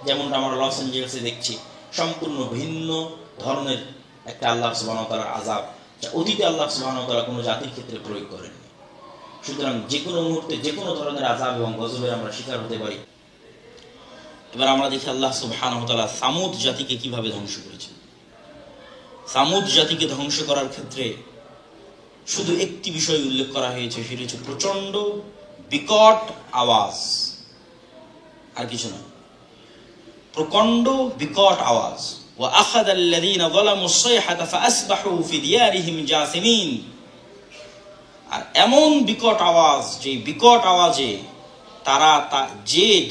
যেমনটা আমরা লস এঞ্জেলসে দেখছি, সম্পূর্ণ ভিন্ন ধরনের একটা আল্লাহ সুবহানাহু ওয়া তাআলার আযাব, যা অতীতে আল্লাহ সুবহানাহু ওয়া তাআলা কোনো জাতির ক্ষেত্রে প্রয়োগ করেননি। সুতরাং যে কোনো মুহূর্তে যে কোনো ধরনের আযাব এবং গজবের আমরা শিকার হতে পারি। এবার আমরা দেখি আল্লাহ সুবহানাহু ওয়া তাআলা সামুদ জাতিকে কিভাবে ধ্বংস করেছেন। সামুদ জাতিকে ধ্বংস করার ক্ষেত্রে শুধু একটি বিষয় উল্লেখ করা হয়েছে, সেটা হচ্ছে প্রচন্ড বিকট আওয়াজ, আর কিছু না। প্রচন্ড বিকট আওয়াজ। ওয়া আখাযাল্লাযীনা যালামুস সাইহাতা ফাআসবাহু ফি দিয়ারিহিম জাসিমিন। আর এমন বিকট আওয়াজ, যে বিকট আওয়াজে তারা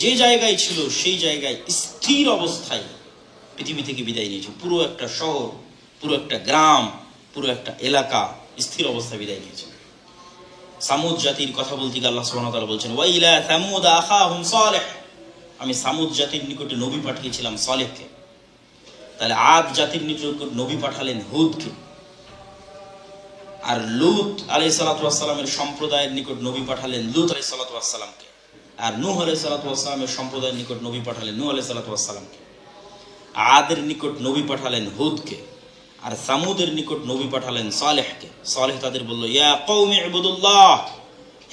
যে জায়গায় ছিল সেই জায়গায় স্থির অবস্থায় পৃথিবী থেকে বিদায় নিয়েছে। পুরো একটা শহর, পুরো একটা গ্রাম, পুরো একটা এলাকা স্থির অবস্থায় বিদায় নিয়েছে। সামুদ জাতির কথা বলতে গিয়ে আল্লাহ সুবহানাহু ওয়া তাআলা বলছেন, ওয়া ইলা সামুদ আখাহুম সালেহ। আমি সামুদ জাতির নিকটে নবী পাঠিয়েছিলাম সালেহকে। তাহলে আদ জাতির নিকট নবী পাঠালেন হুদকে। আর লূত আলাইহিস সালাতু ওয়াস সালামের সম্প্রদায়ের নিকট নবী পাঠালেন লূত আলাইহিস সালাতু ওয়াস সালামকে। আর নূহ আলাইহিস সালাতু ওয়াস সালামের সম্প্রদায়ের নিকট নবী পাঠালেন নূহ আলাইহিস সালাতু ওয়াস সালামকে। আদের নিকট নবী পাঠালেন হুদকে। আর সামুদের নিকট নবী পাঠালেন সালেহকে। সালেহ তাদের বলল, ইয়া কওমি ইবুদুল্লাহ,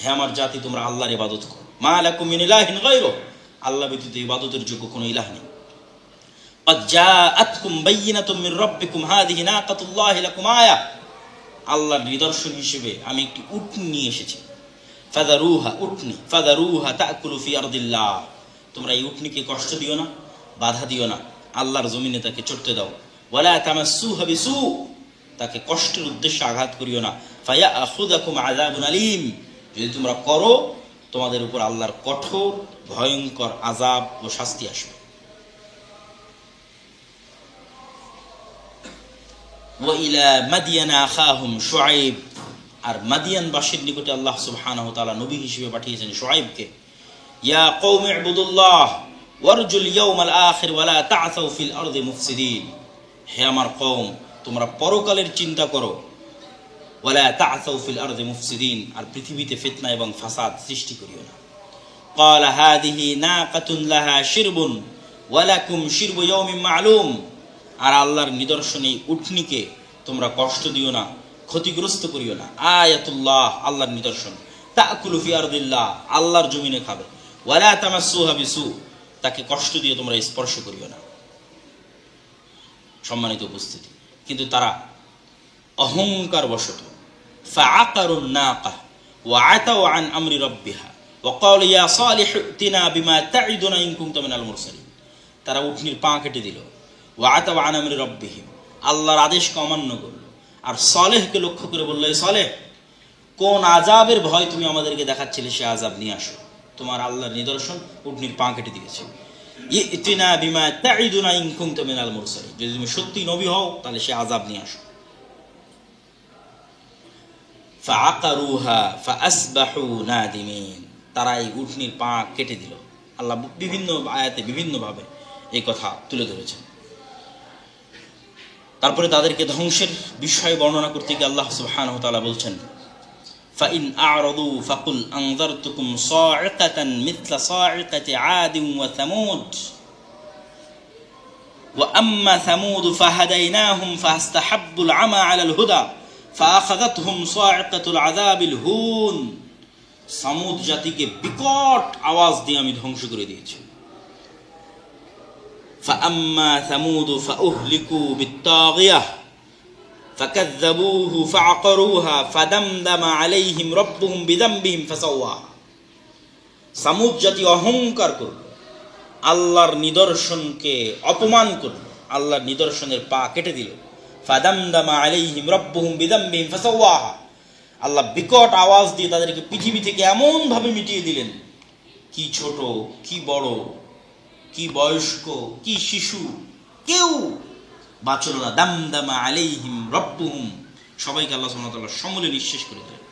হে আমার জাতি, তোমরা আল্লাহর ইবাদত করো। মা লাকুম মিন ইলাহিন গায়রু, আল্লাহ ব্যতীত ইবাদতের যোগ্য কোনো ইলাহ নেই। ক্বাদ জাআতকুম বাইয়িনাতুম মির রাব্বিকুম হাযিহি নাকাতুল্লাহি লাকুম আয়া, আল্লাহর নিদর্শন হিসেবে আমি একটি উটনি নিয়ে এসেছি। ফাযারুহা, উটনি, ফাযারুহা তাকুলু ফি আরদিল্লাহ, তোমরা এই উটনিকে কষ্ট দিও না, বাধা দিও না, আল্লাহর জমিনে তাকে চড়তে দাও। ওয়ালা তামাসসুহা বিসু, তাকে কষ্টের উদ্দেশ্যে আঘাত করিও না। ফায়াখুযাকুম আযাবুন আলীম, যদি তোমরা করো তোমাদের উপর আল্লাহর কঠোর ভয়ঙ্কর আযাব ও শাস্তি আসবে। ওয়া ইলা মাদিয়ানা আখাহুম শুআইব, আর মাদিয়ানবাসীর নিকটে আল্লাহ সুবহানাহু ওয়া তাআলা নবী হিসেবে পাঠিয়েছেন শুআইবকে। ইয়া কওমি ইবুদুল্লাহ ওয়ারজুল ইয়াউমাল আখির ওয়া লা তা'সাউ ফিল আরদি মুফসিদিন, হে আমার কওম, তোমরা পরকালের চিন্তা করো। ওয়া লা তা'সাউ ফিল আরদি মুফসিদিন, আর পৃথিবীতে ফিতনা এবং ফাসাদ সৃষ্টি করিও না। ক্বালা হাযিহি নাকাতুন লাহা শিরবুন ওয়া লাকুম শিরবু ইয়াউমিন মা'লুম, আর আল্লাহর নিদর্শনে উটনিকে তোমরা কষ্ট দিও না, ক্ষতিগ্রস্ত করিও না। আয়াতুল্লাহ, আল্লাহর নিদর্শন। তাকুলু ফি আরদিল্লাহ, আল্লাহর জমিনে খাবে। ওয়ালা তামাসসুহা বিসু, তাকে কষ্ট দিয়ে তোমরা স্পর্শ করিও না। সম্মানিত উপস্থিতি, কিন্তু তারা অহংকার বশত ফাআকারুন নাকা ওয়া আতাউ আন আমরি রাব্বিহা ওয়া ক্বালু ইয়া সালিহু ইতিনা বিমা তাইদুনা ইন কুনতা মিনাল মুরসালিন, তারা উটনির পা কেটে দিল। ওয়া আতাউ আন আমরি রাব্বিহিম, আল্লাহর আদেশকে অমান্য করল। আর সালেহকে লক্ষ্য করে বলল, সালেহ, কোন আযাবের ভয় তুমি আমাদেরকে দেখাচ্ছিলে, সে আযাব নিয়ে আসো। তোমার আল্লাহর নিদর্শন উটনির পা কেটে দিয়েছে। ইতিনা বিমা তাইদুনা ইন কুনতা মিনাল মুরসালিন, যদি তুমি সত্যি নবী হও তাহলে সে আযাব নিয়ে আসো। ফাআকারুহা ফাআসবাহু নাদিমিন, তারা এই উটনির পা কেটে দিল। আল্লাহ বিভিন্ন আয়াতে বিভিন্নভাবে এই কথা তুলে ধরেছেন। তারপরে তাদেরকে ধ্বংসের বিষয় বর্ণনা করতে গিয়ে আল্লাহ সুবহানাহু ওয়া তাআলা বলছেন, ফাইন আ'রাদু ফাকুল আনযারতুকুম সা'iকাতান মিথলা সা'iকাতি আদিন ওয়া সামুদ ওয়া আম্মা সামুদ ফাহাদাইনাহুম ফাস্তাহাব্বুল আমা আলাল হুদা ফাআখাযাতহুম সা'iকাতুল আযাবিল হুন। সামুদ জাতিকে বিকট আওয়াজ দিয়ে আমি ধ্বংস করে দিয়েছি। فأما ثمود فأهلكوا بالطاغية فكذبوه فعقروها فدمدم عليهم ربهم بذنبهم فسواها। সামুদ জাতি অহংকার করল, আল্লাহর নিদর্শনকে অপমান করল, আল্লাহর নিদর্শনের পা কেটে দিল। ফাদামদামা আলাইহিম রাব্বুহুম বিযামবিহিম ফাসাওয়াহা, আল্লাহ বিকট আওয়াজ দিয়ে তাদেরকে পৃথিবী থেকে এমন ভাবে মিটিয়ে দিলেন, কি ছোট, কি বড়, কি বয়স্ক, কি শিশু, কেউ বাঁচল না। দামদামা আলাইহিম রাব্বুহুম, সবাইকে আল্লাহ সুবহানাহু ওয়া তাআলা সমূলে নিঃশেষ করে দিলেন।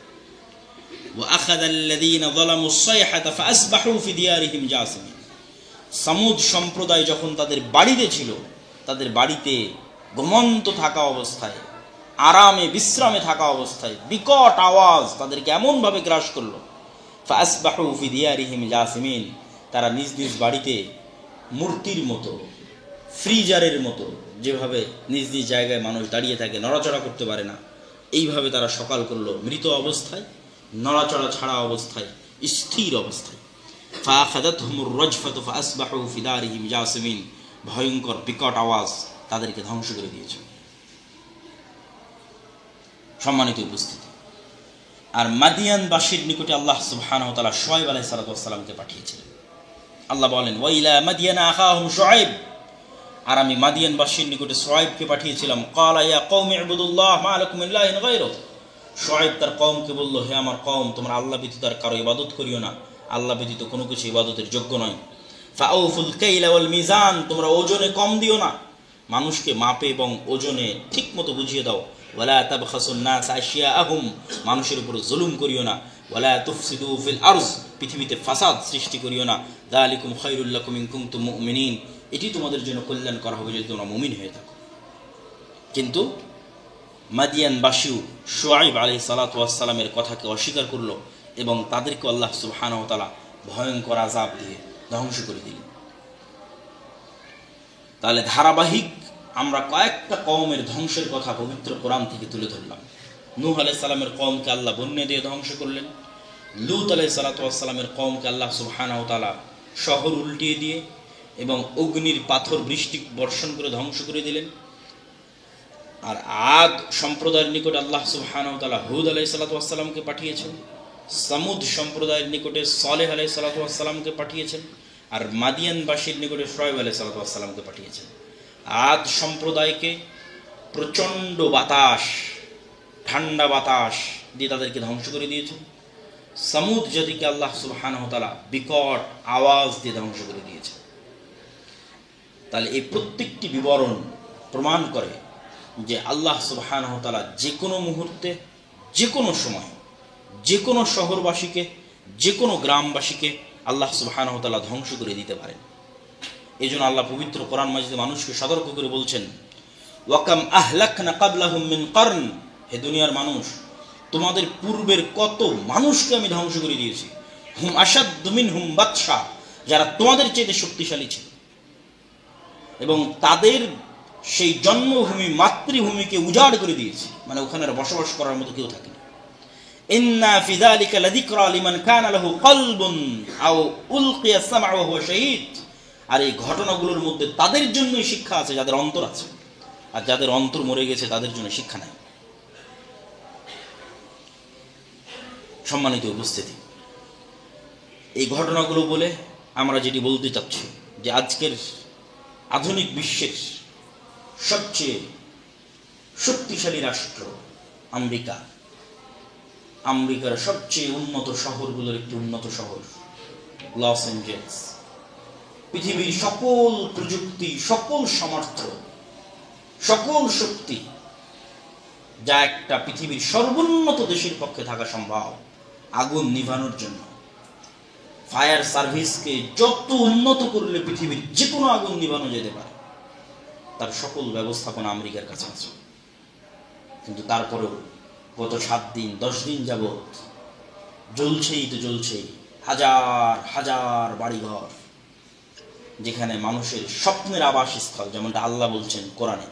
ওয়া আখাযাল্লাযীনা যালামুস সাইহাতা ফাআসবাহু ফি দিয়ারিহিম জাসিমিন। সামুদ সম্প্রদায় যখন তাদের বাড়িতে ছিল, তাদের বাড়িতে ঘুমন্ত থাকা অবস্থায়, আরামে বিশ্রামে থাকা অবস্থায় বিকট আওয়াজ তাদেরকে এমনভাবে গ্রাস করলো। ফাআসবাহু ফি দিয়ারিহিম জাসিমিন, তারা নিজ নিজ বাড়িতে মূর্তির মতো, ফ্রিজারের মতো, যেভাবে নিজ নিজ জায়গায় মানুষ দাঁড়িয়ে থাকে, নড়াচড়া করতে পারে না, এইভাবে তারা সকাল করলো মৃত অবস্থায়, নড়াচড়া ছাড়া অবস্থায়, স্থির অবস্থায়। ফাআখাযাতহুমুর রাজফাতু ফাআসবাহু ফি দারিহিম জাসিমিন, ভয়ঙ্কর বিকট আওয়াজ তাদেরকে ধ্বংস করে দিয়েছে। সম্মানিত উপস্থিতি, আর মাদিয়ানবাসীর নিকটে আল্লাহ সুবহানাহু ওয়া তাআলা শুআয়ব আলাইহিস সালাতু ওয়াস সালামকে পাঠিয়েছিলেন। আল্লাহ বলেন, ওয়া ইলা মাদিয়ানা আখাহুম শুআয়ব, আর আমি মাদিয়ানবাসীর নিকটে শুআয়বকে পাঠিয়েছিলাম। ক্বালা ইয়া কওমি ইবুদুল্লাহ মা লাকুম মিন ইলাহিন গায়রুহু, শুআয়ব তার কওমকে বলল, হে আমার কওম, তোমরা আল্লাহ ব্যতীত আর কারো ইবাদত করিও না, আল্লাহ ব্যতীত কোনো কিছু ইবাদতের যোগ্য নয়। ফাআউফুল কাইলা ওয়াল মিজান, তোমরা ওজনে কম দিও না, মানুষকে মাপে এবং ওজনে ঠিকমতো বুঝিয়ে দাও। ওয়ালা তাবখাসুন নাস আশিয়াআহুম, মানুষের উপর জুলুম করিও না। ওয়ালা তুফসিদু ফিল আরজ, পৃথিবীতে ফাসাদ সৃষ্টি করিও না। যালিকুম খায়রুল লাকুম ইন কুনতুম মুমিনিন, এটি তোমাদের জন্য কল্যাণ করা হবে যদি তোমরা মুমিন হয়ে থাকো। কিন্তু মাদিয়ানবাসীও শুআয়ব আলাইহিস সালাতু ওয়াস সালামের কথাকে অস্বীকার করলো এবং তাদেরকে আল্লাহ সুবহানাহু ওয়া তাআলা ভয়ঙ্কর আযাব দিয়ে ধ্বংস করে দিলেন। তাহলে ধারাবাহিক আমরা কয়েকটা কওমের ধ্বংসের কথা পবিত্র কোরআন থেকে তুলে ধরলাম। নূহ আলাইহিস সালামের কওমকে আল্লাহ বন্যা দিয়ে ধ্বংস করলেন। লূত আলাইহিস সালাতু ওয়াস সালামের কওমকে আল্লাহ সুবহানাহু ওয়া তাআলা শহর উল্টিয়ে দিয়ে এবং অগ্নির পাথর বৃষ্টি বর্ষণ করে ধ্বংস করে দিলেন। আর আদ সম্প্রদায়ের নিকট আল্লাহ সুবহানাহু ওয়া তাআলা হুদ আলাইহিস সালাতু ওয়াস সালামকে পাঠিয়েছেন। সামুদ সম্প্রদায়ের নিকটে সালেহ আলাইহিস সালাতু ওয়াস সালামকে পাঠিয়েছেন। আর মাদিয়ানবাসীর নিকটে শুআয়ব আলাইহিস সালাতু ওয়াস সালামকে পাঠিয়েছেন। আদ সম্প্রদায়কে প্রচণ্ড বাতাস, ঠান্ডা বাতাস দিয়ে তাদেরকে ধ্বংস করে দিয়েছেন। সামুদ জাতিকে আল্লাহ সুবহানাহু ওয়া তাআলা বিকট আওয়াজ দিয়ে ধ্বংস করে দিয়েছেন। তাহলে এই প্রত্যেকটি বিবরণ প্রমাণ করে যে আল্লাহ সুবহানাহু ওয়া তাআলা যে কোনো মুহূর্তে, যে কোনো সময়, যে কোনো শহরবাসীকে, যে কোনো গ্রামবাসীকে আল্লাহ সুবহানাহু ওয়া তাআলা ধ্বংস করে দিতে পারেন। এই জন্য আল্লাহ পবিত্র কোরআন মাজিদে মানুষকে সতর্ক করে বলছেন, ওয়াকাম আহলাকনা ক্বাবলাহুম মিন কারন, হে দুনিয়ার মানুষ, তোমাদের পূর্বের কত মানুষকে আমি ধ্বংস করে দিয়েছি। হুম আশাদ্দু মিনহুম বাতশা, যারা তোমাদের চেয়ে শক্তিশালী ছিল এবং তাদের সেই জন্মভূমি, মাতৃভূমিকে উজাড় করে দিয়েছি, মানে ওখানে বসবাস করার মতো কেউ থাকে না। ইন্না ফি যালিকা লাযিকরা লিমান কানা লাহু কলবুন আও উলকিয়া সামউ ওয়া হুয়া শাহীদ, আর এই ঘটনাগুলোর মধ্যে তাদের জন্যই শিক্ষা আছে যাদের অন্তর আছে, আর যাদের অন্তর মরে গেছে তাদের জন্য শিক্ষা নাই। সম্মানিত উপস্থিতি, এই ঘটনাগুলো বলে আমরা যেটি বলতে চাচ্ছি যে আজকের আধুনিক বিশ্বের সবচেয়ে শক্তিশালী রাষ্ট্র আমেরিকা, আমেরিকার সবচেয়ে উন্নত শহরগুলোর একটি উন্নত শহর লস অ্যাঞ্জেলস, পৃথিবীর সকল প্রযুক্তি, সকল সামর্থ্য, সকল শক্তি যা একটা পৃথিবীর সর্বোন্নত দেশের পক্ষে থাকা সম্ভব আগুন নিভানোর জন্য, ফায়ার সার্ভিসকে যত উন্নত করলে পৃথিবীর যে কোনো আগুন নিভানো যেতে পারে, তার সকল ব্যবস্থাপনা আমেরিকার কাছে আছে। কিন্তু তারপরেও গত 7 দিন 10 দিন যাবৎ জ্বলছেই তো জ্বলছেই, হাজার হাজার বাড়িঘর, যেখানে মানুষের স্বপ্নের আবাসস্থল, যেমনটা আল্লাহ বলছেন কোরআনে,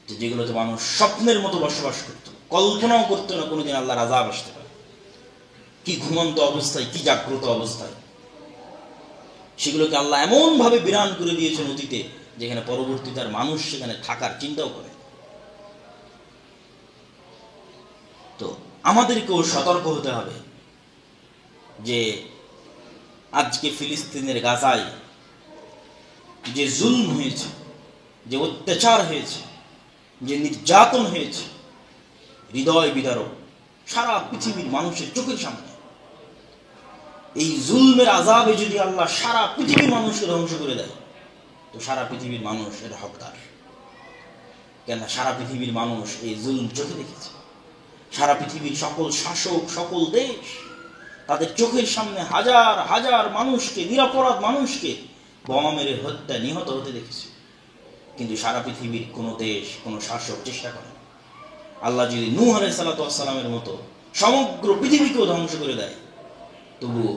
যেগুলোতে মানুষ স্বপ্নের মতো বসবাস করত, কল্পনাও করতো না কোনোদিন আল্লাহর আযাব আসতে পারে। কি ঘুমন্ত অবস্থায়, কি জাগ্রত অবস্থায় সেগুলোকে আল্লাহ এমন ভাবে বিরান করে দিয়েছেন অতীতে, যেখানে পরবর্তীতে আর মানুষ সেখানে থাকার চিন্তাও করে। তো আমাদেরকেও সতর্ক হতে হবে যে আজকে ফিলিস্তিনের গাজায় যে জুলম হয়েছে, যে অত্যাচার হয়েছে, যে নির্যাতন হয়েছে, হৃদয় বিদারক, সারা পৃথিবীর মানুষের চোখের সামনে, এই জুলমের আযাবে যদি আল্লাহ সারা পৃথিবীর মানুষকে ধ্বংস করে দেয়, তো সারা পৃথিবীর মানুষ এর হকদার। কেন? সারা পৃথিবীর মানুষ এই জুলম চোখে দেখেছে। সারা পৃথিবীর সকল শাসক, সকল দেশ তাদের চোখের সামনে হাজার হাজার মানুষকে, নিরপরাধ মানুষকে বোমা মেরে হত্যা, নিহত হতে দেখেছে। কিন্তু সারা পৃথিবীর কোনো দেশ, কোনো শাসক চেষ্টা করে। আল্লাহ যদি নূহ আলাইহিস সালাতু ওয়াস সালামের মতো সমগ্র পৃথিবীকেও ধ্বংস করে দেয়, তবুও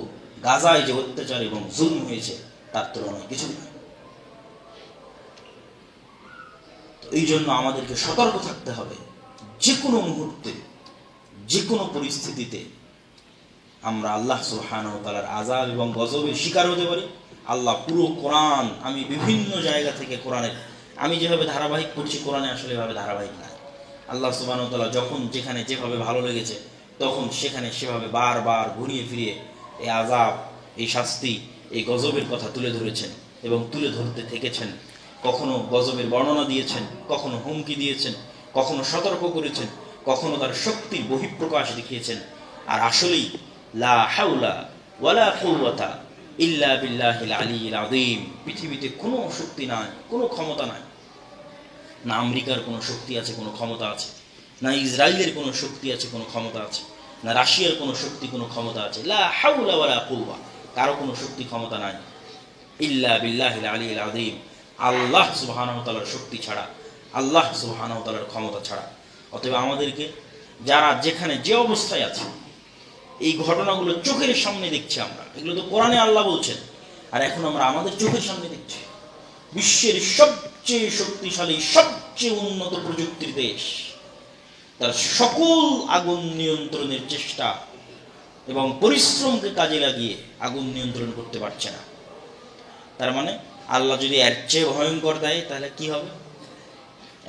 গাজায় যে অত্যাচার এবং জুলম হয়েছে তার তুলনায় কিছুই নয়। এই জন্য আমাদেরকে সতর্ক থাকতে হবে, যে কোনো মুহূর্তে যে কোনো পরিস্থিতিতে আমরা আল্লাহ সুবহানাহু ওয়া তাআলার আযাব এবং গজবের শিকার হতে পারি। আল্লাহ পুরো কোরআন, আমি বিভিন্ন জায়গা থেকে কোরআনের, আমি যেভাবে ধারাবাহিক পড়ছি কোরআনে আসলে এভাবে ধারাবাহিক না। আল্লাহ সুবহানাহু ওয়া তাআলা যখন যেখানে যেভাবে ভালো লেগেছে তখন সেখানে সেভাবে বারবার ঘুরিয়ে ফিরিয়ে এই আযাব, এই শাস্তি, এই গজবের কথা তুলে ধরেছেন এবং তুলে ধরতে থেকেছেন। কখনো গজবের বর্ণনা দিয়েছেন, কখনো হুমকি দিয়েছেন, কখনো সতর্ক করেছেন, কখনো তার শক্তির বহিঃপ্রকাশ দেখিয়েছেন। আর আসলেই লা হাওলা ওয়ালা কুওয়াতা ইল্লা বিল্লাহিল আলিয়্যিল আযীম, পৃথিবীতে কোনো শক্তি নাই, কোনো ক্ষমতা নাই। না আমেরিকার কোনো শক্তি আছে, কোনো ক্ষমতা আছে, না ইসরায়েলের কোনো শক্তি আছে, কোনো ক্ষমতা আছে, না রাশিয়ার কোনো শক্তি, কোনো ক্ষমতা আছে। লা হাওলা ওয়ালা কুওয়া, কারো কোনো শক্তি ক্ষমতা নাই ইল্লা বিল্লাহিল আলিয়্যিল আযীম, আল্লাহ সুবহানাহু ওয়া তাআলার শক্তি ছাড়া, আল্লাহ সুবহানাহু ওয়া তাআলার ক্ষমতা ছাড়া। অতএব আমাদেরকে, যারা যেখানে যে অবস্থায় আছে, এই ঘটনাগুলো চোখের সামনে দেখছি আমরা, এগুলো তো কোরআনে আল্লাহ বলছেন, আর এখন আমরা আমাদের চোখের সামনে দেখছি। বিশ্বের সবচেয়ে শক্তিশালী, সবচেয়ে উন্নত প্রযুক্তির দেশ তার সকল আগুন নিয়ন্ত্রণের চেষ্টা এবং পরিশ্রমকে কাজে লাগিয়ে আগুন নিয়ন্ত্রণ করতে পারছে না। তার মানে আল্লাহ যদি এর চেয়ে ভয়ঙ্কর দেয় তাহলে কি হবে?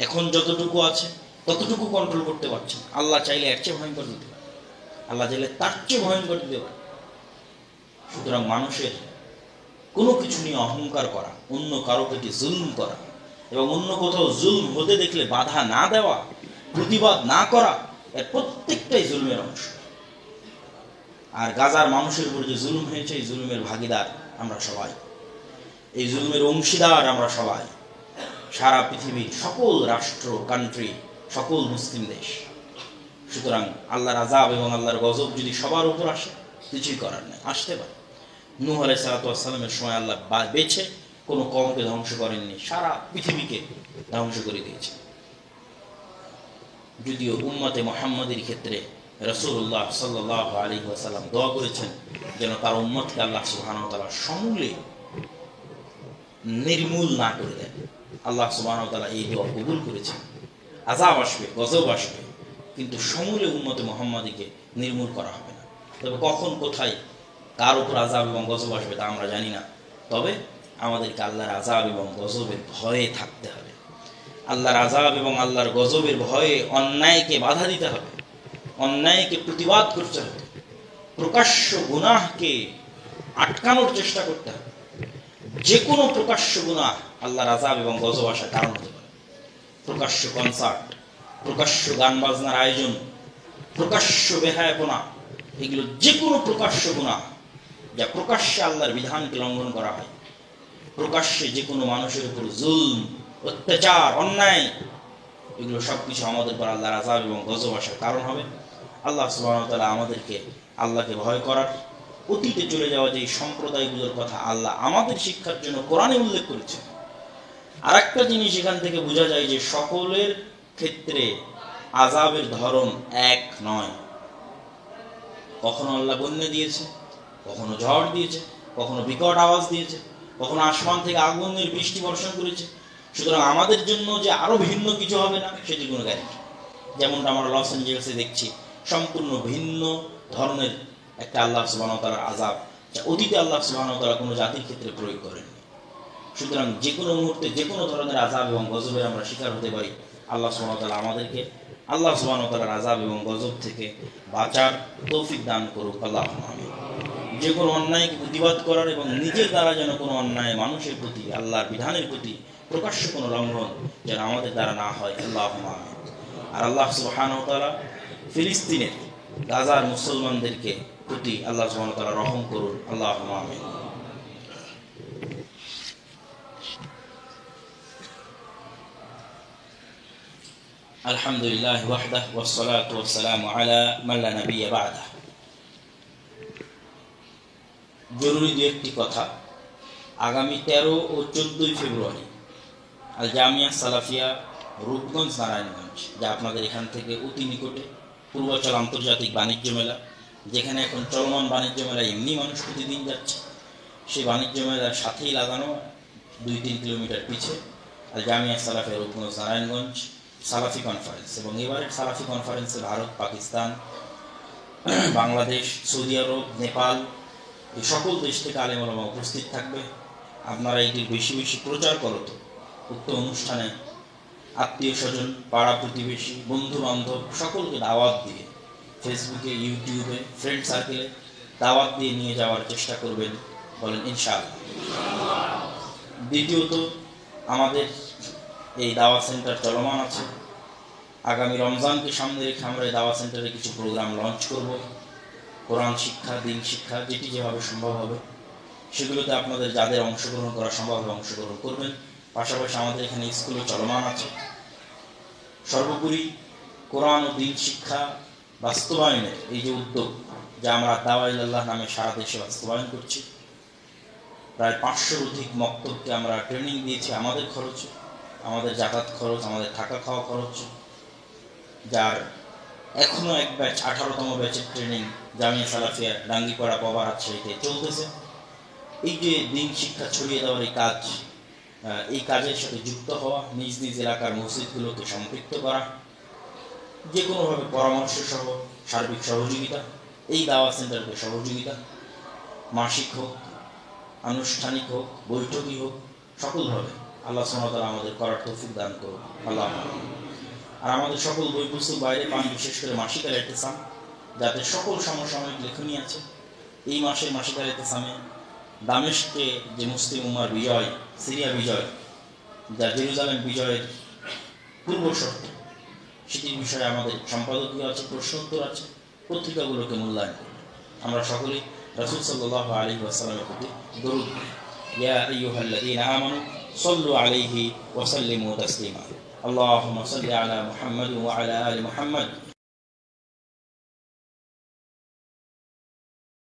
এখন যতটুকু আছে ততটুকু কন্ট্রোল করতে পারছেন, আল্লাহ চাইলে এর চেয়ে ভয়ঙ্কর দিতে পারে, আল্লাহ চাইলে তার চেয়ে ভয়ঙ্কর দিতে পারে। সুতরাং মানুষের কোনো কিছু নিয়ে অহংকার করা, অন্য কারো প্রতি জুলম করা এবং অন্য কোথাও জুলম হতে দেখলে বাধা না দেওয়া, প্রতিবাদ না করা, এর প্রত্যেকটাই জুলমের অংশ। আর গাজার মানুষের উপর যে জুলুম হয়েছে, এই জুলুমের ভাগিদার আমরা সবাই, এই জুলুমের অংশীদার আমরা সবাই, সারা পৃথিবীর সকল রাষ্ট্র, কান্ট্রি, সকল মুসলিম দেশ। সুতরাং আল্লাহর আযাব এবং আল্লাহর গজব যদি সবার উপর আসে, কিছুই করার নেই, আসতে পারে। নূহ আলাইহিস সালাতু ওয়াস সালামের সময় আল্লাহ বেছে কোনো কওমকে ধ্বংস করেননি, সারা পৃথিবীকে ধ্বংস করে দিয়েছে। যদিও উম্মতে মুহাম্মাদের ক্ষেত্রে রাসূলুল্লাহ সাল্লাল্লাহু আলাইহি ওয়াসাল্লাম দোয়া করেছেন যেন তার উম্মতকে আল্লাহ সুবহানাহু ওয়া তাআলা সমূলে নির্মূল না করে দেন। আল্লাহ সুবহানাহু ওয়া তাআলা এই দোয়া কবুল করেছেন। আযাব আসবে, গজব আসবে, কিন্তু সমূলে উম্মতে মুহাম্মাদীকে নির্মূল করা হবে না। তবে কখন, কোথায়, কার উপর আযাব এবং গজব আসবে তা আমরা জানি না। তবে আমাদেরকে আল্লাহর আযাব এবং গজবের ভয়ে থাকতে হবে। আল্লাহর আযাব এবং আল্লাহর গজবের ভয়ে অন্যায়কে বাধা দিতে হবে, অন্যায়কে প্রতিবাদ করতে হবে, প্রকাশ্য গুনাহকে আটকানোর চেষ্টা করতে হবে। যে কোনো প্রকাশ্য গুনাহ আল্লাহর আযাব এবং গজব আসার কারণ হতে পারে। প্রকাশ্য কনসার্ট, প্রকাশ্য গান বাজনার আয়োজন, প্রকাশ্য বেহায়াপনা, এগুলো যে কোনো প্রকাশ্য গুনাহ যা প্রকাশ্যে আল্লাহর বিধানকে লঙ্ঘন করা হয়, প্রকাশ্যে যে কোনো মানুষের উপর জুলম, অত্যাচার, অন্যায়, এগুলো সবকিছু আমাদের উপর আল্লাহর আযাব এবং গজব আসার কারণ হবে। আল্লাহ সুবহানাহু ওয়া তাআলা আমাদেরকে আল্লাহকে ভয় করার, অতীতে চলে যাওয়া যে সম্প্রদায়গুলোর কথা আল্লাহ আমাদের শিক্ষার জন্য কোরআনে উল্লেখ করেছে। আর একটা জিনিস এখান থেকে বোঝা যায় যে সকলের ক্ষেত্রে আযাবের ধরন এক নয়। কখনো আল্লাহ বন্যা দিয়েছে, কখনো ঝড় দিয়েছে, কখনো বিকট আওয়াজ দিয়েছে, কখনো আসমান থেকে আগুনের বৃষ্টি বর্ষণ করেছে। সুতরাং আমাদের জন্য যে আরো ভিন্ন কিছু হবে না সেটি কোনো গ্যারান্টি। যেমনটা আমরা লস অ্যাঞ্জেলেসে দেখছি, সম্পূর্ণ ভিন্ন ধরনের একটা আল্লাহ সুবহানাহু ওয়া তাআলার আযাব, যা অতীতে আল্লাহ সুবহানাহু ওয়া তাআলা কোনো জাতির ক্ষেত্রে প্রয়োগ করেননি। সুতরাং যে কোনো মুহূর্তে যে কোনো ধরনের আযাব এবং গজবের আমরা শিকার হতে পারি। আল্লাহ সুবহানাহু ওয়া তাআলা আমাদেরকে আল্লাহ সুবহানাহু ওয়া তাআলার আযাব এবং গজব থেকে বাঁচার তৌফিক দান করুক, আল্লাহুম্মা আমিন। যে কোনো অন্যায়কে প্রতিবাদ করার এবং নিজের দ্বারা যেন কোনো অন্যায় মানুষের প্রতি, আল্লাহর বিধানের প্রতি প্রকাশ্য কোনো লঙ্ঘন যেন আমাদের দ্বারা না হয়, আল্লাহুম্মা আমিন। আর আল্লাহ সুবহানাহু ওয়া তাআলা ফিলিস্তিনের, গাজার মুসলমানদেরকে প্রতি আল্লাহ সুবহানাহু ওয়া তাআলা রহম করুন, আল্লাহুম্মা আমিন। আলহামদুলিল্লাহ ওয়াহদাহু ওয়াসসালাতু ওয়াসসালামু আলা মান লা নাবিয়্যা বা'দাহ। জরুরি দু একটি কথা। আগামী 13 ও 14 ফেব্রুয়ারি আল জামিয়া সালাফিয়া রূপগঞ্জ, নারায়ণগঞ্জ, যা আপনাদের এখান থেকে অতি নিকটে, পূর্বাচল আন্তর্জাতিক বাণিজ্য মেলা, যেখানে এখন চলমান বাণিজ্য মেলায় এমনি মানুষ প্রতিদিন যাচ্ছে, সেই বাণিজ্য মেলার সাথেই লাগানো 2-3 কিলোমিটার পিছে আর জামিয়া সালাফিয়া রূপগঞ্জ নারায়ণগঞ্জ সালাফি কনফারেন্স। এবং এবারের সালাফি কনফারেন্সে ভারত, পাকিস্তান, বাংলাদেশ, সৌদি আরব, নেপাল এই সকল দেশ থেকে আলেম ওলামা উপস্থিত থাকবে। আপনারা এটির বেশি বেশি প্রচার করত উক্ত অনুষ্ঠানে আত্মীয় স্বজন, পাড়া প্রতিবেশী, বন্ধু বান্ধব সকলকে দাওয়াত দিয়ে ফেসবুকে, ইউটিউবে, ফ্রেন্ড সার্কেলে দাওয়াত দিয়ে নিয়ে যাওয়ার চেষ্টা করবেন, বলেন ইনশাআল্লাহ। দ্বিতীয়ত, আমাদের এই দাওয়াত সেন্টার চলমান আছে। আগামী রমজানকে সামনে রেখে আমরা এই দাওয়াত সেন্টারে কিছু প্রোগ্রাম লঞ্চ করব। কোরআন শিক্ষা, দিন শিক্ষা, যেটি যেভাবে সম্ভব হবে সেগুলোতে আপনাদের যাদের অংশগ্রহণ করা সম্ভব হবে অংশগ্রহণ করবেন। পাশাপাশি আমাদের এখানে স্কুলও চলমান আছে। সর্বোপরি কোরআন ও দিন শিক্ষা বাস্তবায়নের এই যে উদ্যোগ, যা আমরা দাওয়া ইলাল্লাহ নামে সারা দেশে বাস্তবায়ন করছি, প্রায় 500-র অধিক মক্তবকে আমরা ট্রেনিং দিয়েছি আমাদের খরচে, আমাদের যাতায়াত খরচ, আমাদের থাকা খাওয়া খরচ, যার এখনও এক ব্যাচ 18তম ব্যাচের ট্রেনিং জামিয়া সালাফিয়া ডাঙ্গিপাড়া পাওয়া আছে, এতে চলতেছে। এই যে দিন শিক্ষা ছড়িয়ে দেওয়ার এই কাজ, এই কাজের সাথে যুক্ত হওয়া, নিজ নিজ এলাকার মসজিদগুলোকে সম্পৃক্ত করা, যে কোনোভাবে পরামর্শ সহ সার্বিক সহযোগিতা, এই দাওয়া সেন্টারকে সহযোগিতা, মাসিক হোক, আনুষ্ঠানিক হোক, বৈঠকই হোক, সকলভাবে আল্লাহ সুবহানাহু ওয়া তাআলা আমাদের করার তৌফিক দান করুন, আল্লাহ। আর আমাদের সকল বই পুস্তক বাইরে পান, বিশেষ করে মাসিকাল ইতিসাম, যাতে সকল সমসাময়িক লেখনী আছে। এই মাসের মাসিকাল ইতিসামে দামেস্কে যে মুসলিম উম্মার বিজয়, সিরিয়া বিজয়, যা জেরুজালেম বিজয়ের পূর্ব শর্ত, সেটির বিষয়ে আমাদের সম্পাদকীয় আছে, প্রশ্নোত্তর আছে। পত্রিকাগুলোকে মূল্যায়ন করি। আমরা সকলেই রাসূল সাল্লাল্লাহু আলাইহি ওয়াসাল্লামের প্রতি দরুদ, ইয়া আইয়ুহাল্লাযীনা আমানু সাল্লু আলাইহি ওয়া সাল্লিমু তাসলিমা। আল্লাহুম্মা সাল্লি আলা মুহাম্মাদ ওয়া আলা আলি মুহাম্মাদ